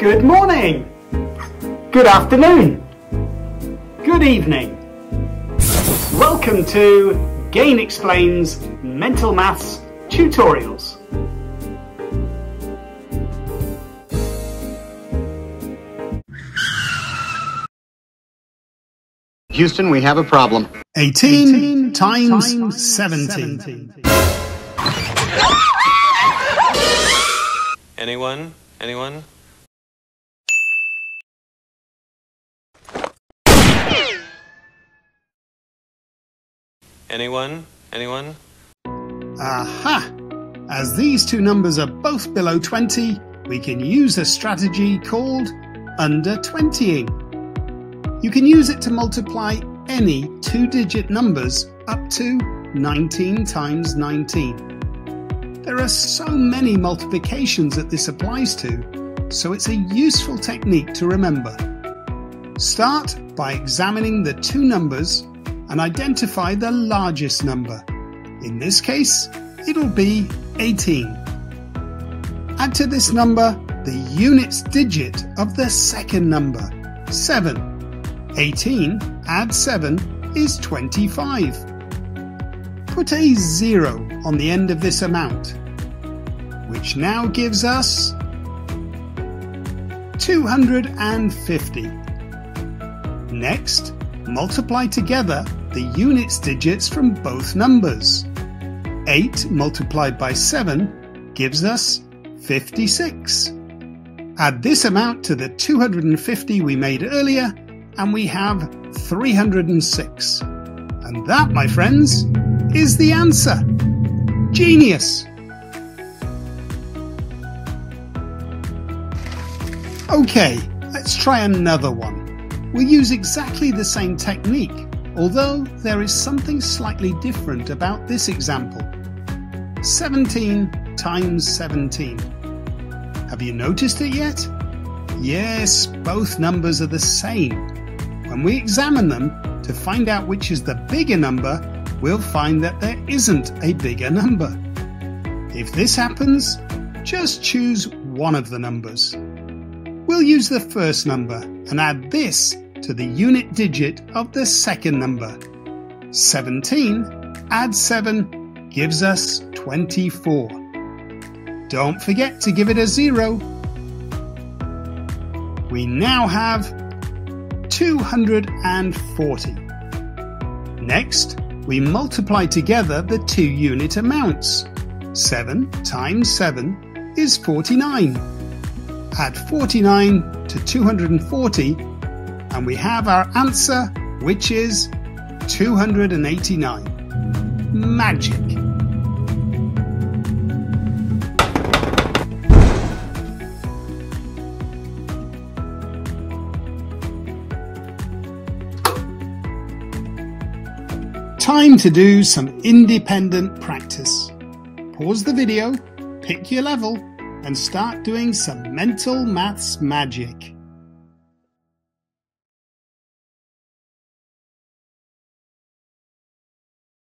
Good morning, good afternoon, good evening. Welcome to Gain Explains Mental Maths Tutorials. Houston, we have a problem. 18 times 17. Anyone? Anyone? Aha! As these two numbers are both below 20, we can use a strategy called UNDERTWENTYING. You can use it to multiply any two-digit numbers up to 19 times 19. There are so many multiplications that this applies to, so it's a useful technique to remember. Start by examining the two numbers and identify the largest number. In this case, it'll be 18. Add to this number the units digit of the second number, 7. 18 add 7 is 25. Put a 0 on the end of this amount, which now gives us 250. Next, multiply together the units digits from both numbers. 8 multiplied by 7 gives us 56. Add this amount to the 250 we made earlier, and we have 306. And that, my friends, is the answer. Genius! Okay, let's try another one. We'll use exactly the same technique, although there is something slightly different about this example. 17 times 17. Have you noticed it yet? Yes, both numbers are the same. When we examine them to find out which is the bigger number, we'll find that there isn't a bigger number. If this happens, just choose one of the numbers. We'll use the first number and add this to the unit digit of the second number. 17 add 7 gives us 24. Don't forget to give it a 0. We now have 240. Next, we multiply together the two unit amounts. 7 times 7 is 49. Add 49 to 240 and we have our answer, which is 289. Magic! Time to do some independent practice. Pause the video, pick your level, and start doing some mental maths magic.